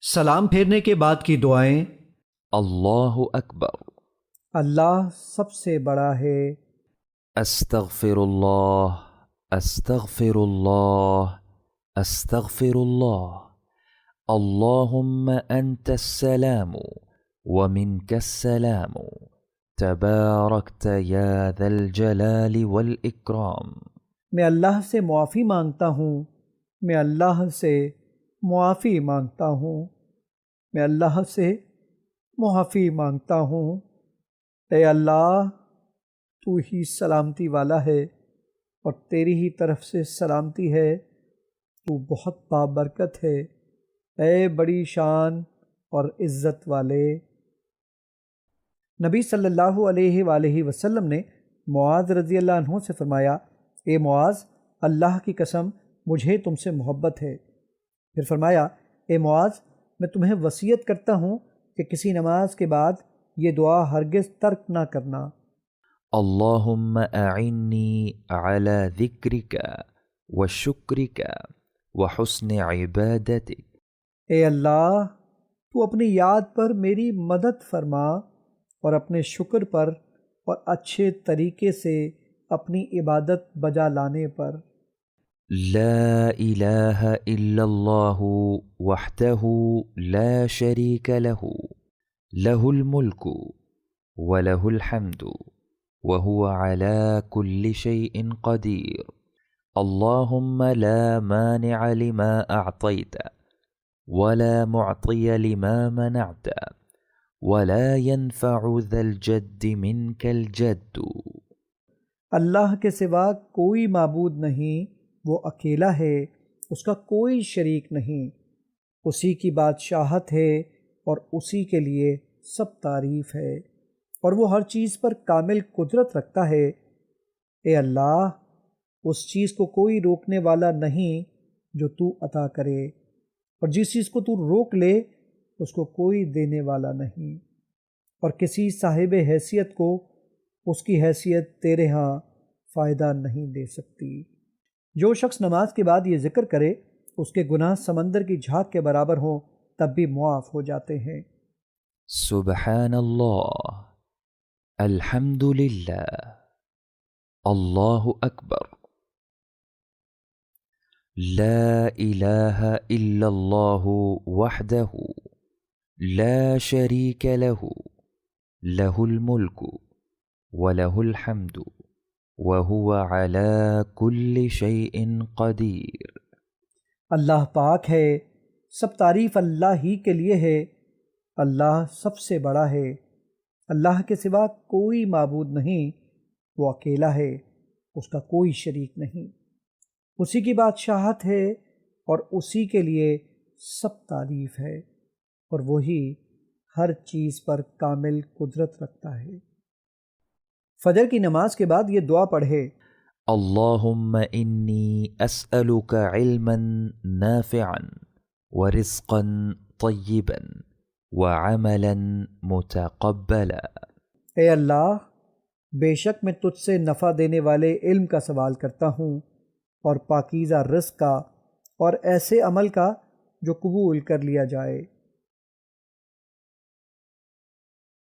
سلام پھیرنے کے بعد کی دعائیں۔ اللہ اکبر، اللہ سب سے بڑا ہے۔ استغفر اللہ، استغفر اللہ، استغفر اللہ، اللہم انت السلام ومنک السلام تبارکت یا ذا الجلال والاکرام۔ میں اللہ سے معافی مانگتا ہوں، میں اللہ سے معافی مانگتا ہوں، میں اللہ سے معافی مانگتا ہوں۔ اے اللہ، تو ہی سلامتی والا ہے اور تیری ہی طرف سے سلامتی ہے، تو بہت بابرکت ہے، اے بڑی شان اور عزت والے۔ نبی صلی اللہ علیہ وآلہ وسلم نے معاذ رضی اللہ عنہ سے فرمایا، اے معاذ، اللہ کی قسم مجھے تم سے محبت ہے۔ پھر فرمایا، اے معاذ، میں تمہیں وصیت کرتا ہوں کہ کسی نماز کے بعد یہ دعا ہرگز ترک نہ کرنا۔ اللہم اعنی علی ذکرک وشکرک وحسن عبادتک۔ اے اللہ، تو اپنی یاد پر میری مدد فرما اور اپنے شکر پر اور اچھے طریقے سے اپنی عبادت بجا لانے پر۔ لا الہ الا اللہ وحدہ لا شریک لہ، لہ الملک ولہ الحمد وهو على كل شيء قدير۔ اللهم لا مانع لما أعطيت ولا معطي لما منعت ولا ينفع ذا الجد منك الجد۔ اللہ کے سوا کوئی معبود نہیں، وہ اکیلا ہے، اس کا کوئی شریک نہیں، اسی کی بادشاہت ہے اور اسی کے لیے سب تعریف ہے، اور وہ ہر چیز پر کامل قدرت رکھتا ہے۔ اے اللہ، اس چیز کو کوئی روکنے والا نہیں جو تو عطا کرے، اور جس چیز کو تو روک لے اس کو کوئی دینے والا نہیں، اور کسی صاحب حیثیت کو اس کی حیثیت تیرے ہاں فائدہ نہیں دے سکتی۔ جو شخص نماز کے بعد یہ ذکر کرے اس کے گناہ سمندر کی جھاگ کے برابر ہوں تب بھی معاف ہو جاتے ہیں۔ سبحان اللہ، الحمد للہ، اللہ اکبر، لا الہ الا اللہ وحدہ لا شریک لہ، لہ الملک ولہ الحمد وہو علی کل شیء قدیر۔ اللہ پاک ہے، سب تعریف اللہ ہی کے لیے ہے، اللہ سب سے بڑا ہے، اللہ کے سوا کوئی معبود نہیں، وہ اکیلا ہے، اس کا کوئی شریک نہیں، اسی کی بادشاہت ہے اور اسی کے لیے سب تعریف ہے، اور وہی ہر چیز پر کامل قدرت رکھتا ہے۔ فجر کی نماز کے بعد یہ دعا پڑھے، اللہم انی اسألک علما نافعا ورزقا طیبا وعملا متقبلا۔ اے اللہ، بے شک میں تجھ سے نفع دینے والے علم کا سوال کرتا ہوں اور پاکیزہ رزق کا اور ایسے عمل کا جو قبول کر لیا جائے۔